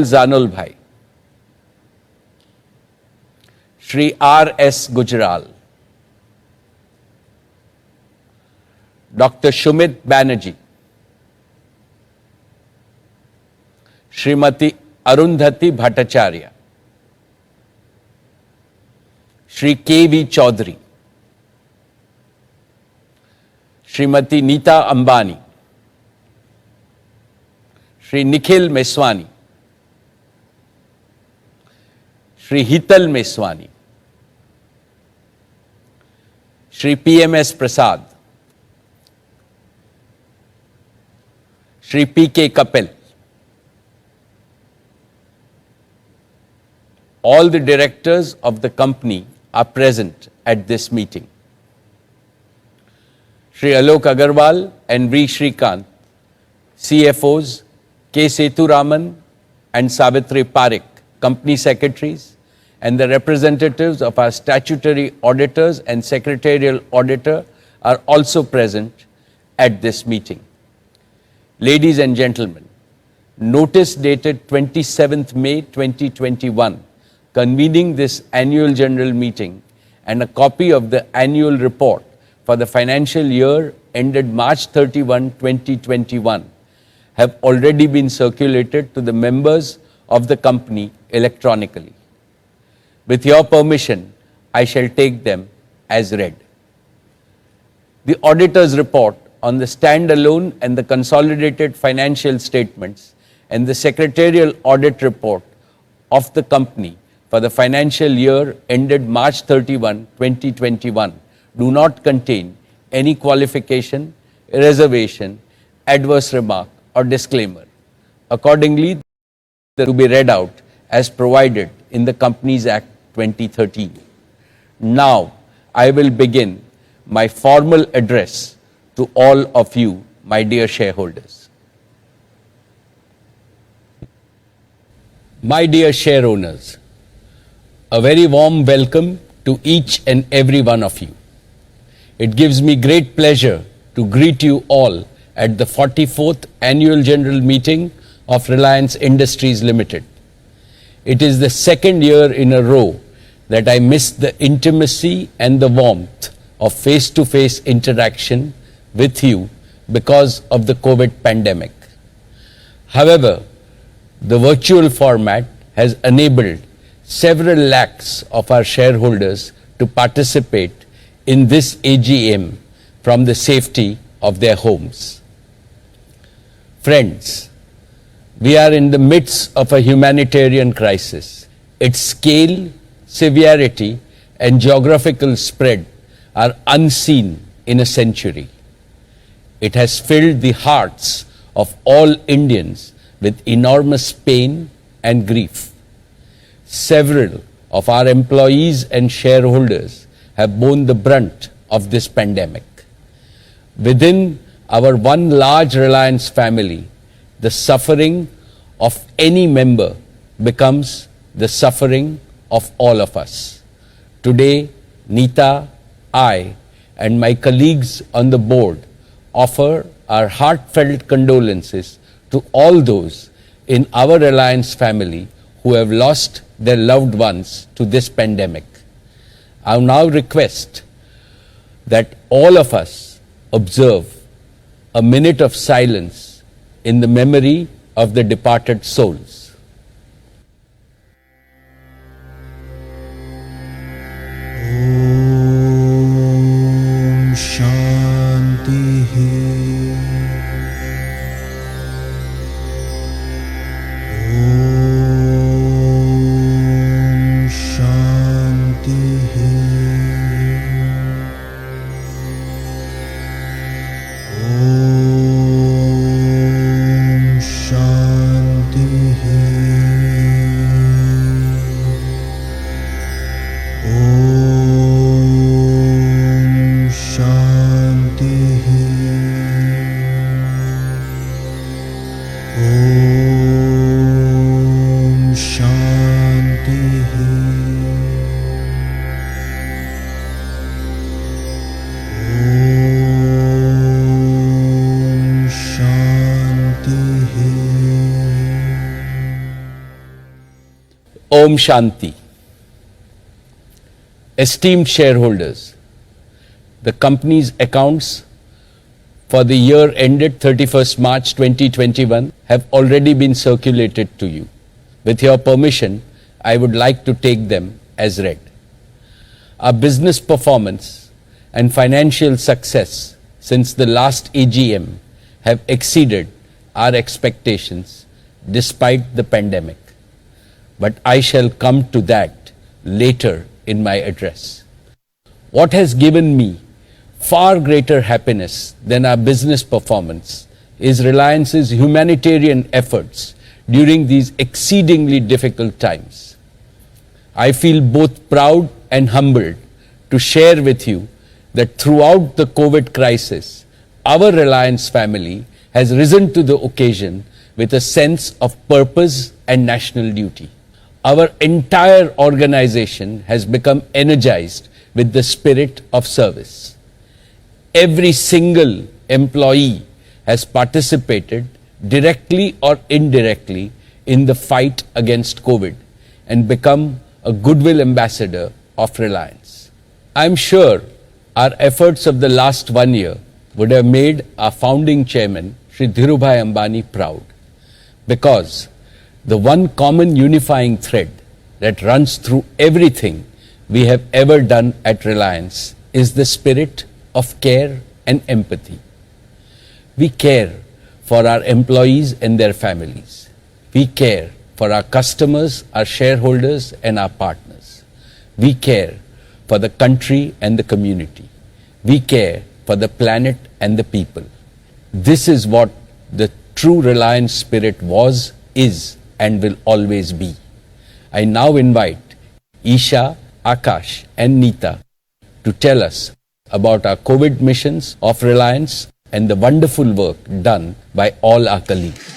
Zanul Bhai, Shri R.S. Gujral, Dr. Shumit Banerjee, Srimati Arundhati Bhattacharya, Shri K.V. Chaudhary, Srimati Neeta Ambani, Shri Nikhil Meswani, Shri Hital Meswani, Shri P.M.S. Prasad, Shri P.K. Kapil, all the directors of the company are present at this meeting. Shri Alok Agarwal and V. Shrikant, CFOs, K. Sethuraman and Savitri Parekh, company secretaries, and the representatives of our statutory auditors and secretarial auditor are also present at this meeting. Ladies and gentlemen, notice dated 27th May 2021 convening this annual general meeting and a copy of the annual report for the financial year ended March 31, 2021 have already been circulated to the members of the company electronically. With your permission, I shall take them as read. The auditor's report on the standalone and the consolidated financial statements and the secretarial audit report of the company for the financial year ended March 31, 2021 do not contain any qualification, reservation, adverse remark or disclaimer. Accordingly, they will be read out as provided in the Companies Act 2013. Now, I will begin my formal address to all of you, my dear shareholders. My dear share owners, a very warm welcome to each and every one of you. It gives me great pleasure to greet you all at the 44th Annual General Meeting of Reliance Industries Limited. It is the second year in a row that I missed the intimacy and the warmth of face-to-face interaction with you because of the COVID pandemic. However, the virtual format has enabled several lakhs of our shareholders to participate in this AGM from the safety of their homes. Friends, we are in the midst of a humanitarian crisis. Its scale, severity, and geographical spread are unseen in a century. It has filled the hearts of all Indians with enormous pain and grief. Several of our employees and shareholders have borne the brunt of this pandemic. Within our one large Reliance family, the suffering of any member becomes the suffering of all of us. Today, Neeta, I, and my colleagues on the board offer our heartfelt condolences to all those in our Reliance family who have lost their loved ones to this pandemic. I now request that all of us observe a minute of silence in the memory of the departed souls. Om Shanti. Om Shanti. Om Shanti. Om Shanti. Esteemed shareholders, the company's accounts for the year ended 31st March 2021 have already been circulated to you. With your permission, I would like to take them as read. Our business performance and financial success since the last AGM have exceeded our expectations despite the pandemic. But I shall come to that later in my address. What has given me far greater happiness than our business performance is Reliance's humanitarian efforts during these exceedingly difficult times. I feel both proud and humbled to share with you that throughout the COVID crisis, our Reliance family has risen to the occasion with a sense of purpose and national duty. Our entire organization has become energized with the spirit of service. Every single employee has participated directly or indirectly in the fight against COVID and become a goodwill ambassador of Reliance. I'm sure our efforts of the last 1 year would have made our founding chairman, Shri Dhirubhai Ambani, proud, because the one common unifying thread that runs through everything we have ever done at Reliance is the spirit of care and empathy. We care for our employees and their families. We care for our customers, our shareholders, and our partners. We care for the country and the community. We care for the planet and the people. This is what the true Reliance spirit was, is, and will always be. I now invite Isha, Akash, and Neeta to tell us about our COVID missions of Reliance and the wonderful work done by all our colleagues.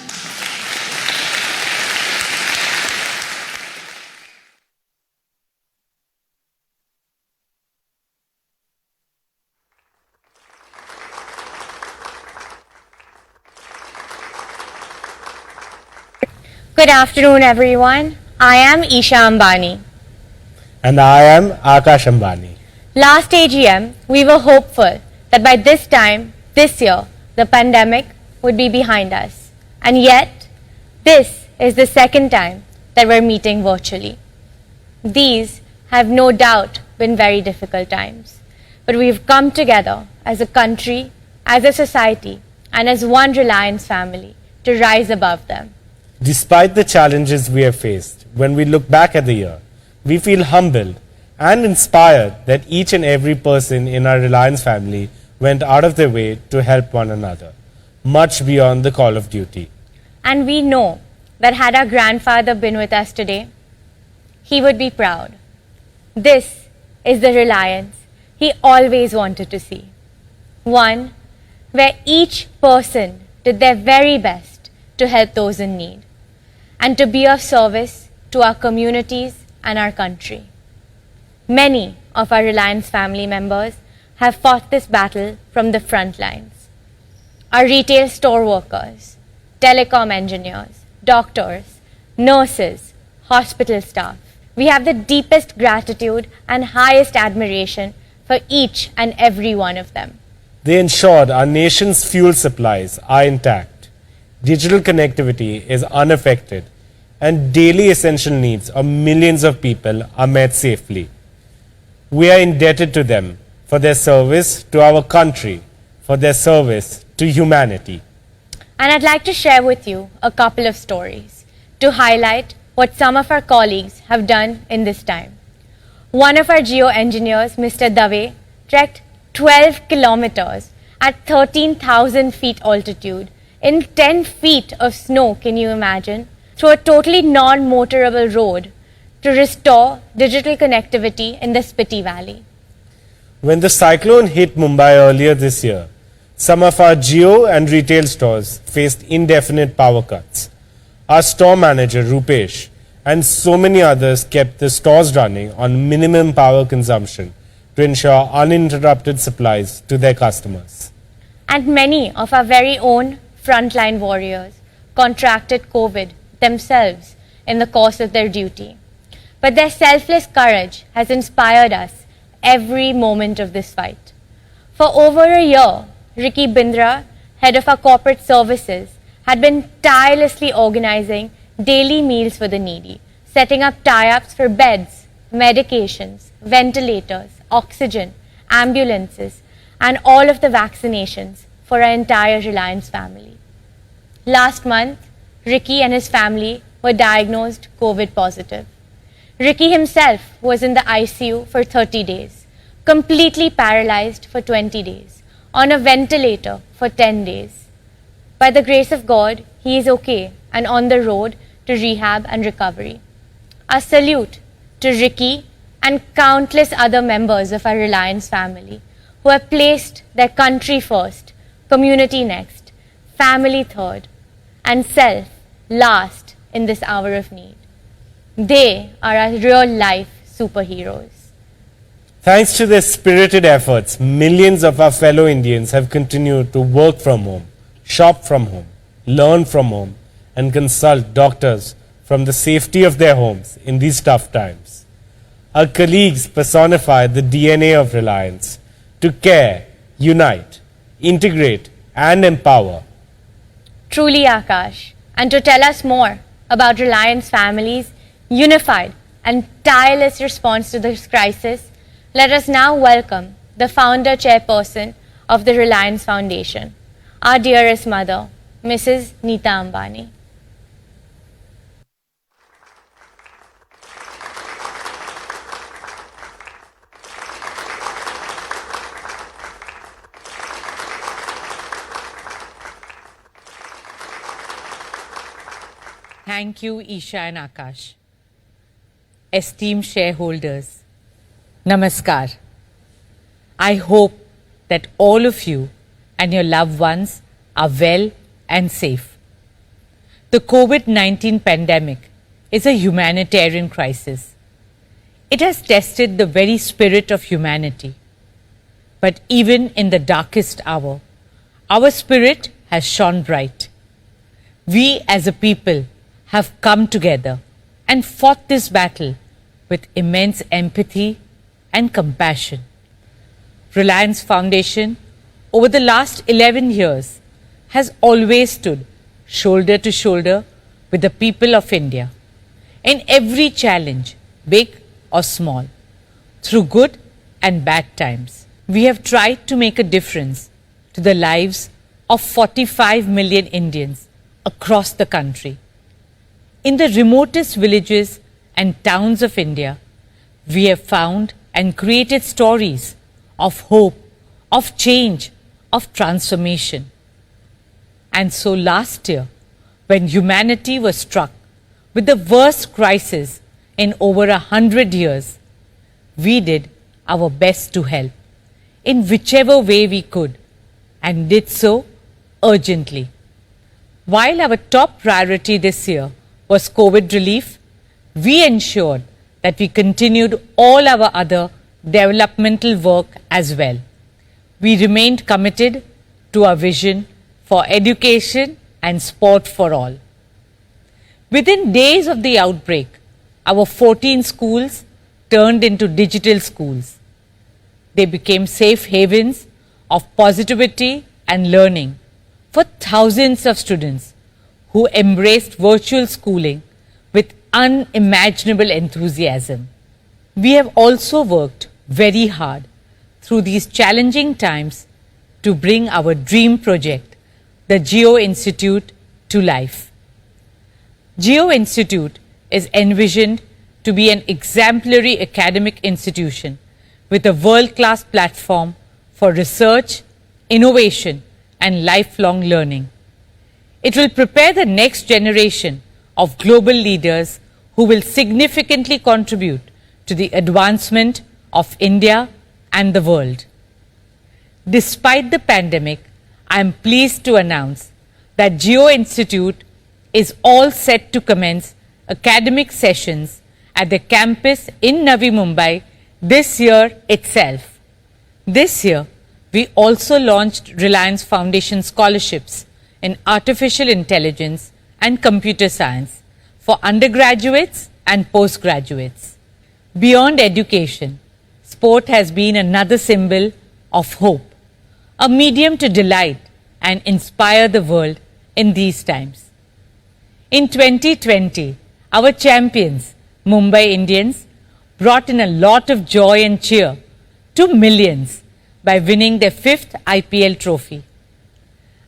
Good afternoon, everyone. I am Isha Ambani. And I am Akash Ambani. Last AGM, we were hopeful that by this time, this year, the pandemic would be behind us. And yet, this is the second time that we're meeting virtually. These have no doubt been very difficult times. But we've come together as a country, as a society, and as one Reliance family to rise above them. Despite the challenges we have faced, when we look back at the year, we feel humbled and inspired that each and every person in our Reliance family went out of their way to help one another, much beyond the call of duty. And we know that had our grandfather been with us today, he would be proud. This is the Reliance he always wanted to see. One where each person did their very best to help those in need and to be of service to our communities and our country. Many of our Reliance family members have fought this battle from the front lines. Our retail store workers, telecom engineers, doctors, nurses, hospital staff. We have the deepest gratitude and highest admiration for each and every one of them. They ensured our nation's fuel supplies are intact, digital connectivity is unaffected, and daily essential needs of millions of people are met safely. We are indebted to them for their service to our country, for their service to humanity. And I'd like to share with you a couple of stories to highlight what some of our colleagues have done in this time. One of our geo-engineers, Mr. Dave, trekked 12 kilometers at 13,000 feet altitude in 10 feet of snow, can you imagine, through a totally non-motorable road to restore digital connectivity in the Spiti Valley. When the cyclone hit Mumbai earlier this year, some of our geo and retail stores faced indefinite power cuts. Our store manager, Rupesh, and so many others kept the stores running on minimum power consumption to ensure uninterrupted supplies to their customers. And many of our very own frontline warriors contracted COVID themselves in the course of their duty. but their selfless courage has inspired us every moment of this fight. For over a year, Ricky Bindra, head of our corporate services, had been tirelessly organizing daily meals for the needy, setting up tie-ups for beds, medications, ventilators, oxygen, ambulances, and all of the vaccinations for our entire Reliance family. Last month, Ricky and his family were diagnosed COVID positive. Ricky himself was in the ICU for 30 days, completely paralyzed for 20 days, on a ventilator for 10 days. By the grace of God, he is okay and on the road to rehab and recovery. A salute to Ricky and countless other members of our Reliance family who have placed their country first, community next, family third, and self last in this hour of need. They are our real-life superheroes. Thanks to their spirited efforts, millions of our fellow Indians have continued to work from home, shop from home, learn from home, and consult doctors from the safety of their homes in these tough times. Our colleagues personify the DNA of Reliance to care, unite, integrate, and empower. Truly, Akash. And to tell us more about Reliance family's unified and tireless response to this crisis, let us now welcome the founder chairperson of the Reliance Foundation, our dearest mother, Mrs. Neeta Ambani. Thank you, Isha and Akash. Esteemed shareholders, Namaskar. I hope that all of you and your loved ones are well and safe. The COVID-19 pandemic is a humanitarian crisis. It has tested the very spirit of humanity. But even in the darkest hour, our spirit has shone bright. We as a people have come together and fought this battle with immense empathy and compassion. Reliance Foundation, over the last 11 years, has always stood shoulder to shoulder with the people of India in every challenge, big or small, through good and bad times. We have tried to make a difference to the lives of 45 million Indians across the country. In the remotest villages and towns of India, we have found and created stories of hope, of change, of transformation. And so last year, when humanity was struck with the worst crisis in over 100 years, we did our best to help in whichever way we could, and did so urgently. While our top priority this year was COVID relief, we ensured that we continued all our other developmental work as well. We remained committed to our vision for education and sport for all. Within days of the outbreak, our 14 schools turned into digital schools. They became safe havens of positivity and learning for thousands of students who embraced virtual schooling with unimaginable enthusiasm. We have also worked very hard through these challenging times to bring our dream project, the Geo Institute, to life. Geo Institute is envisioned to be an exemplary academic institution with a world-class platform for research, innovation, and lifelong learning. It will prepare the next generation of global leaders who will significantly contribute to the advancement of India and the world. Despite the pandemic, I am pleased to announce that Geo Institute is all set to commence academic sessions at the campus in Navi Mumbai this year itself. This year, we also launched Reliance Foundation scholarships in artificial intelligence and computer science for undergraduates and postgraduates. Beyond education, sport has been another symbol of hope, a medium to delight and inspire the world in these times. In 2020, our champions, Mumbai Indians, brought in a lot of joy and cheer to millions by winning their 5th IPL trophy.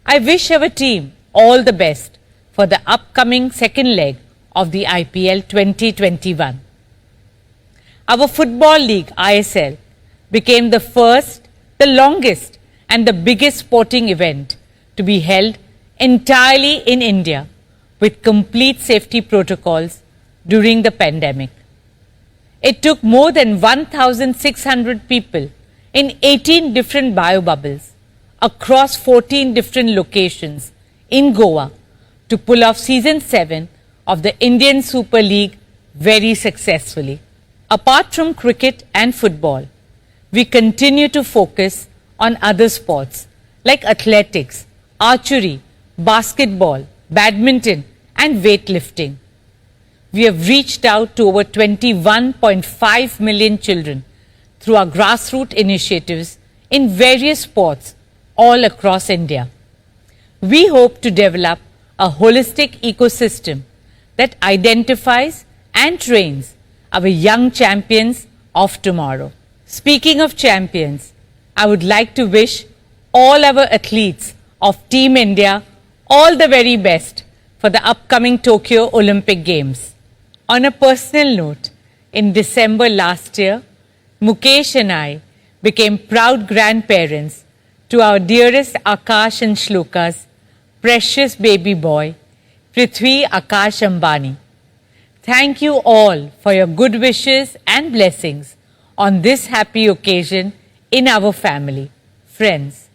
I wish our team all the best for the upcoming second leg of the IPL 2021. Our football league, ISL, became the first, the longest and the biggest sporting event to be held entirely in India with complete safety protocols during the pandemic. It took more than 1,600 people in 18 different biobubbles across 14 different locations in Goa to pull off season 7 of the Indian Super League very successfully. Apart from cricket and football, we continue to focus on other sports like athletics, archery, basketball, badminton and weightlifting. We have reached out to over 21.5 million children through our grassroots initiatives in various sports all across India. We hope to develop a holistic ecosystem that identifies and trains our young champions of tomorrow. Speaking of champions, I would like to wish all our athletes of Team India all the very best for the upcoming Tokyo Olympic Games. On a personal note, in December last year, Mukesh and I became proud grandparents to our dearest Akash and Shloka's precious baby boy, Prithvi Akash Ambani. Thank you all for your good wishes and blessings on this happy occasion in our family. Friends,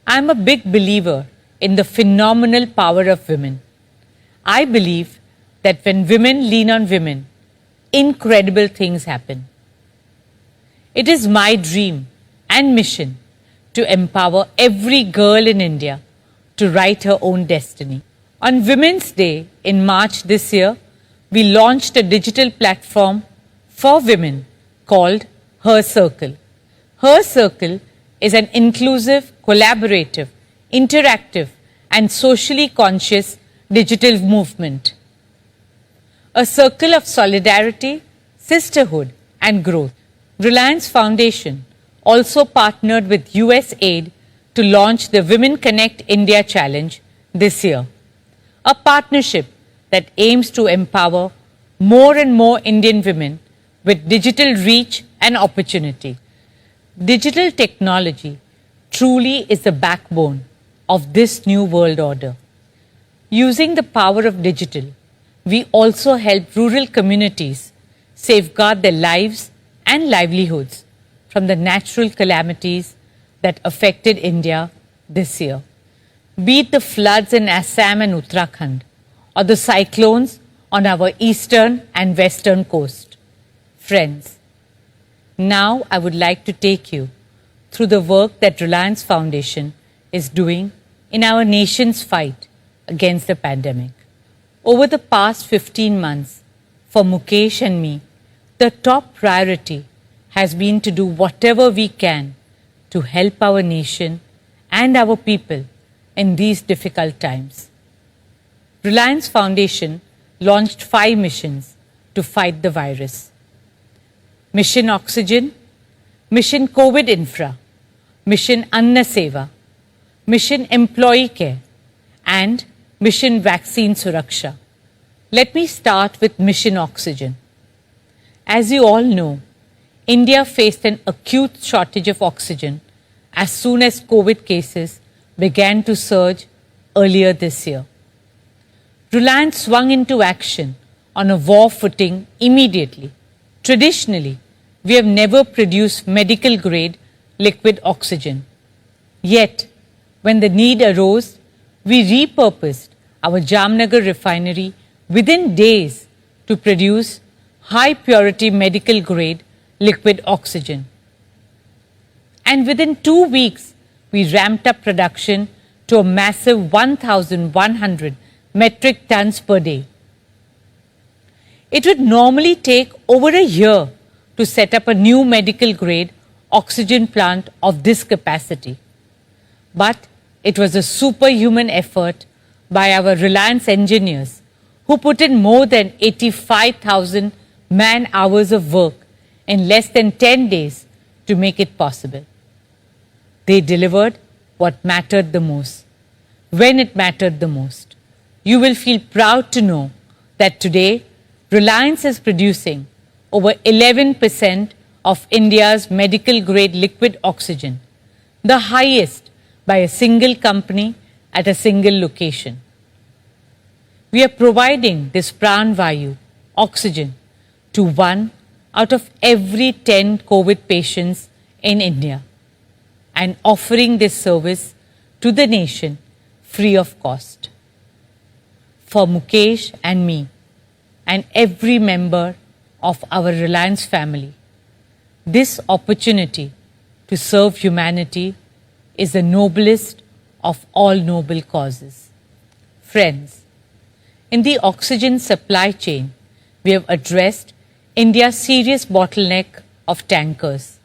I am a big believer in the phenomenal power of women. I believe that when women lean on women, incredible things happen. It is my dream and mission to empower every girl in India to write her own destiny. On Women's Day in March this year, we launched a digital platform for women called Her Circle. Her Circle is an inclusive, collaborative, interactive and socially conscious digital movement. A circle of solidarity, sisterhood and growth. Reliance Foundation also partnered with USAID to launch the Women Connect India Challenge this year, a partnership that aims to empower more and more Indian women with digital reach and opportunity. Digital technology truly is the backbone of this new world order. Using the power of digital, we also help rural communities safeguard their lives and livelihoods from the natural calamities that affected India this year. Be it the floods in Assam and Uttarakhand or the cyclones on our eastern and western coast. Friends, now I would like to take you through the work that Reliance Foundation is doing in our nation's fight against the pandemic. Over the past 15 months, for Mukesh and me, the top priority has been to do whatever we can to help our nation and our people in these difficult times. Reliance Foundation launched 5 missions to fight the virus. Mission Oxygen, Mission COVID Infra, Mission Anna Seva, Mission Employee Care, and Mission Vaccine Suraksha. Let me start with Mission Oxygen. As you all know, India faced an acute shortage of oxygen as soon as COVID cases began to surge earlier this year. Reliance swung into action on a war footing immediately. Traditionally, we have never produced medical-grade liquid oxygen. Yet, when the need arose, we repurposed our Jamnagar refinery within days to produce high-purity medical-grade liquid oxygen. And within 2 weeks, we ramped up production to a massive 1,100 metric tons per day. It would normally take over a year to set up a new medical grade oxygen plant of this capacity. But it was a superhuman effort by our Reliance engineers who put in more than 85,000 man hours of work in less than 10 days to make it possible. They delivered what mattered the most, when it mattered the most. You will feel proud to know that today Reliance is producing over 11% of India's medical grade liquid oxygen, the highest by a single company at a single location. We are providing this Pran Vayu, oxygen, to 1 out of every 10 COVID patients in India and offering this service to the nation free of cost. For Mukesh and me and every member of our Reliance family, this opportunity to serve humanity is the noblest of all noble causes. Friends, in the oxygen supply chain, we have addressed India's serious bottleneck of tankers.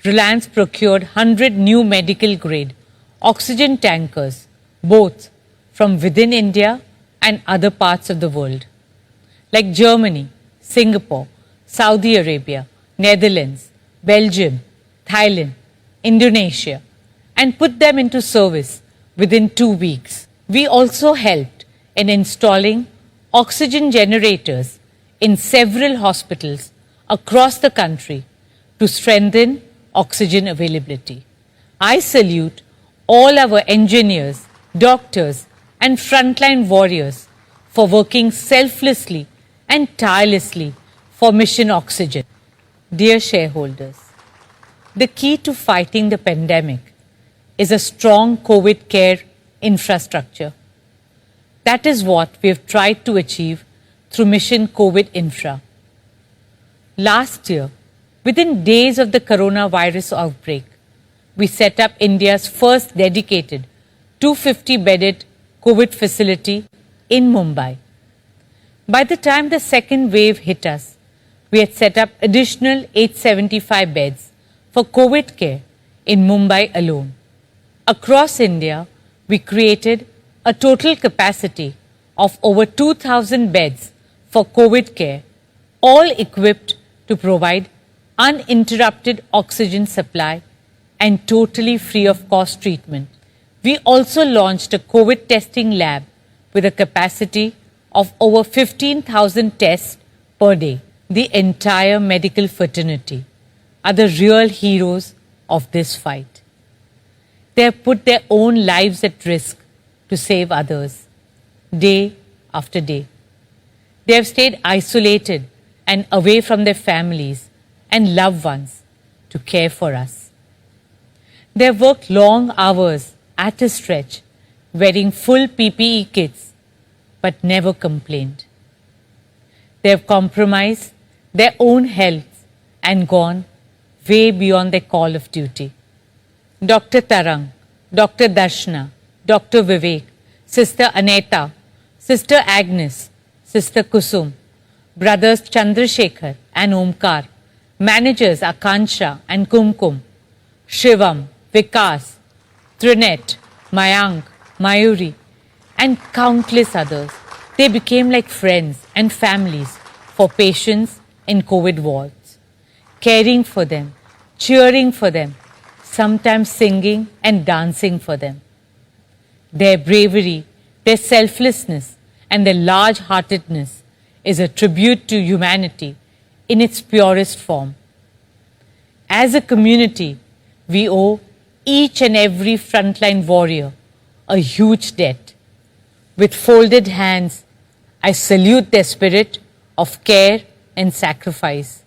Reliance procured 100 new medical grade oxygen tankers, both from within India and other parts of the world, like Germany, Singapore, Saudi Arabia, Netherlands, Belgium, Thailand, Indonesia, and put them into service within 2 weeks. We also helped in installing oxygen generators in several hospitals across the country to strengthen oxygen availability. I salute all our engineers, doctors, and frontline warriors for working selflessly and tirelessly for Mission Oxygen. Dear shareholders, the key to fighting the pandemic is a strong COVID care infrastructure. That is what we have tried to achieve through Mission COVID Infra. Last year, within days of the coronavirus outbreak, we set up India's first dedicated 250-bedded COVID facility in Mumbai. By the time the second wave hit us, we had set up additional 875 beds for COVID care in Mumbai alone. Across India, we created a total capacity of over 2,000 beds for COVID care, all equipped to provide uninterrupted oxygen supply and totally free of cost treatment. We also launched a COVID testing lab with a capacity of over 15,000 tests per day. The entire medical fraternity are the real heroes of this fight. They have put their own lives at risk to save others, day after day. They have stayed isolated and away from their families and loved ones to care for us. They have worked long hours at a stretch, wearing full PPE kits, but never complained. They have compromised their own health and gone way beyond their call of duty. Dr. Tarang, Dr. Darshana, Dr. Vivek, Sister Aneta, Sister Agnes, Sister Kusum, brothers Chandrasekhar and Omkar, managers Akansha and Kumkum, Shivam, Vikas, Trinet, Mayank, Mayuri, and countless others. They became like friends and families for patients in COVID wards, caring for them, cheering for them, sometimes singing and dancing for them. Their bravery, their selflessness, and their large-heartedness is a tribute to humanity in its purest form. As a community, we owe each and every frontline warrior a huge debt. With folded hands, I salute their spirit of care and sacrifice.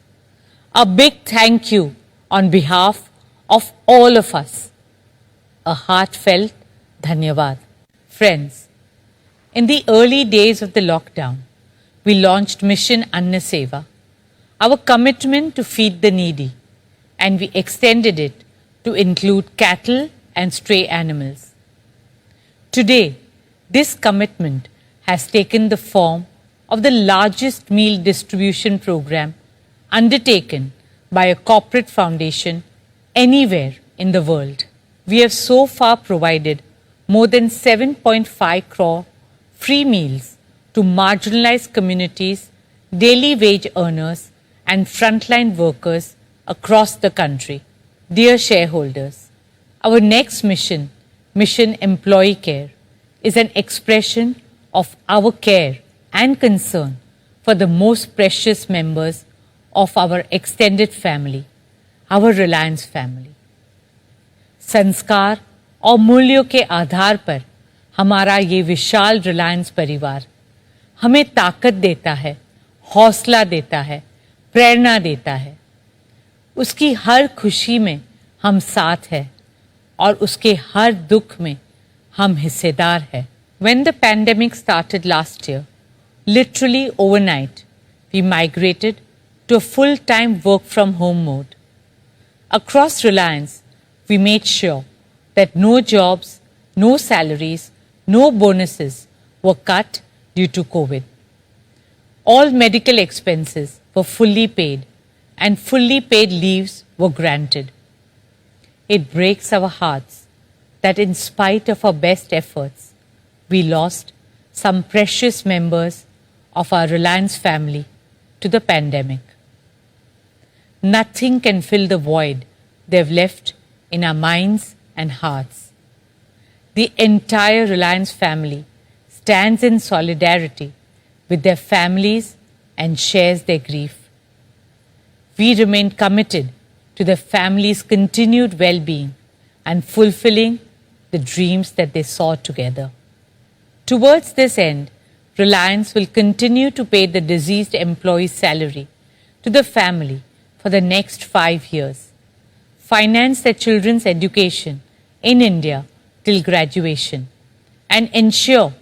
A big thank you on behalf of all of us. A heartfelt dhanyavad. Friends, in the early days of the lockdown, we launched Mission Anna Seva, our commitment to feed the needy, and we extended it to include cattle and stray animals. Today, this commitment has taken the form of the largest meal distribution program undertaken by a corporate foundation anywhere in the world. We have so far provided more than 7.5 crore free meals to marginalized communities, daily wage earners, and frontline workers across the country. Dear shareholders, our next mission, Mission Employee Care, is an expression of our care and concern for the most precious members of our extended family, our Reliance family. संस्कार और मूल्यों के आधार पर हमारा ये विशाल रिलायंस परिवार हमें ताकत देता है, हौसला देता है, प्रेरणा देता है। उसकी हर खुशी में हम साथ हैं और उसके हर दुख में हम हिस्सेदार हैं। When the pandemic started last year, literally overnight, we migrated to a full-time work from home mode. Across Reliance, we made sure that no jobs, no salaries, no bonuses were cut due to COVID. All medical expenses were fully paid and fully paid leaves were granted. It breaks our hearts that in spite of our best efforts, we lost some precious members of our Reliance family to the pandemic. Nothing can fill the void they've left in our minds and hearts. The entire Reliance family stands in solidarity with their families and shares their grief. We remain committed to the family's continued well-being and fulfilling the dreams that they saw together. Towards this end, Reliance will continue to pay the deceased employee's salary to the family for the next 5 years, finance their children's education in India till graduation, and ensure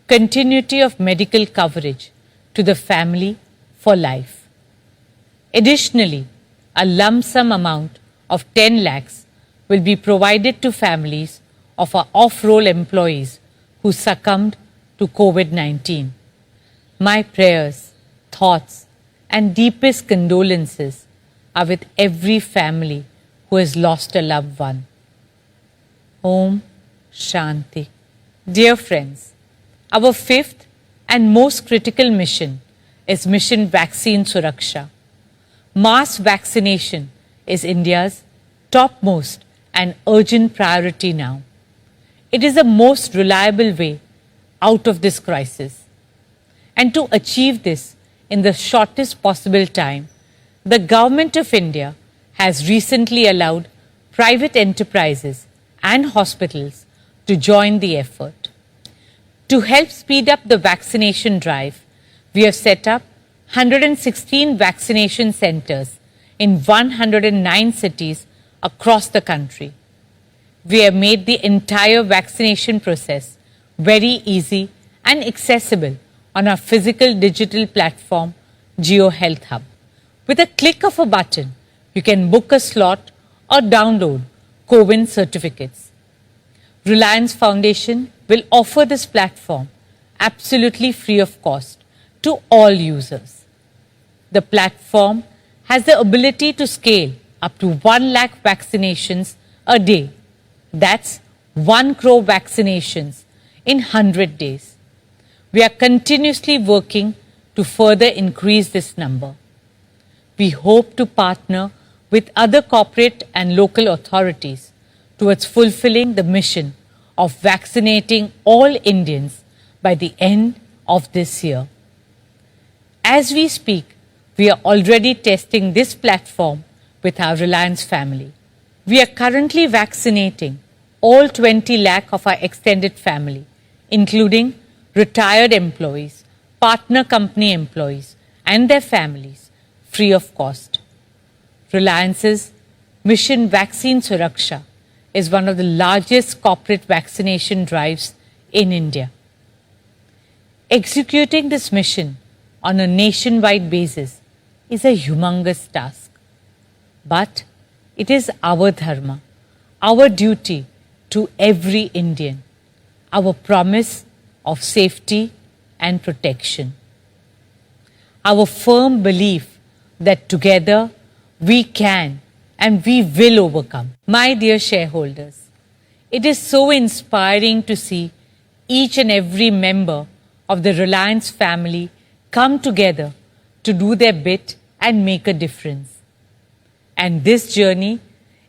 continuity of medical coverage to the family for life. Additionally, a lump sum amount of 10 lakhs will be provided to families of our off-roll employees who succumbed to COVID-19. My prayers, thoughts, and deepest condolences are with every family who has lost a loved one. Om Shanti. Dear friends, our fifth and most critical mission is Mission Vaccine Suraksha. Mass vaccination is India's topmost and urgent priority now. It is the most reliable way out of this crisis. And to achieve this in the shortest possible time, the Government of India has recently allowed private enterprises and hospitals to join the effort. To help speed up the vaccination drive, we have set up 116 vaccination centers in 109 cities across the country. We have made the entire vaccination process very easy and accessible on our physical digital platform, Geo Health Hub. With a click of a button, you can book a slot or download COVID certificates. Reliance Foundation will offer this platform absolutely free of cost to all users. The platform has the ability to scale up to 1 lakh vaccinations a day. That's 1 crore vaccinations in 100 days. We are continuously working to further increase this number. We hope to partner with other corporate and local authorities towards fulfilling the mission of vaccinating all Indians by the end of this year. As we speak, we are already testing this platform with our Reliance family. We are currently vaccinating all 20 lakh of our extended family, including retired employees, partner company employees, and their families, free of cost. Reliance's Mission Vaccine Suraksha is one of the largest corporate vaccination drives in India. Executing this mission on a nationwide basis is a humongous task. But it is our dharma, our duty to every Indian, our promise of safety and protection. our firm belief that together we can and we will overcome. My dear shareholders, it is so inspiring to see each and every member of the Reliance family come together to do their bit and make a difference. And this journey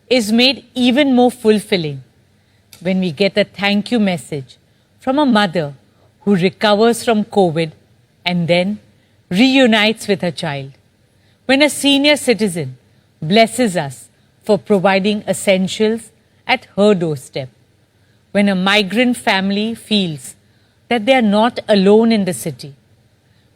is made even more fulfilling when we get a thank you message from a mother who recovers from COVID and then reunites with her child. When a senior citizen blesses us for providing essentials at her doorstep. When a migrant family feels that they are not alone in the city.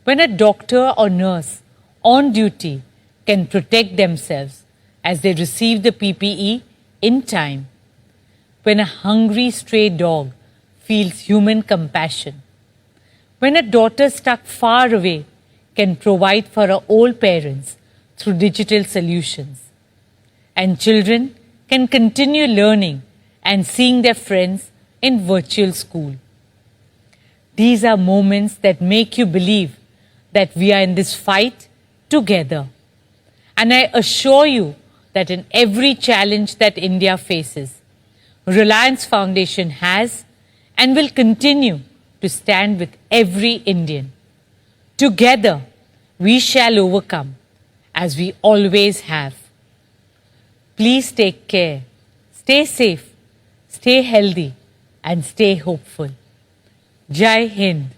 When a doctor or nurse on duty can protect themselves as they receive the PPE in time. When a hungry stray dog feels human compassion. When a daughter stuck far away can provide for her old parents through digital solutions. And children can continue learning and seeing their friends in virtual school. These are moments that make you believe that we are in this fight together. And I assure you that in every challenge that India faces, Reliance Foundation has and will continue to stand with every Indian. Together, we shall overcome, as we always have. Please take care, stay safe, stay healthy, and stay hopeful. Jai Hind.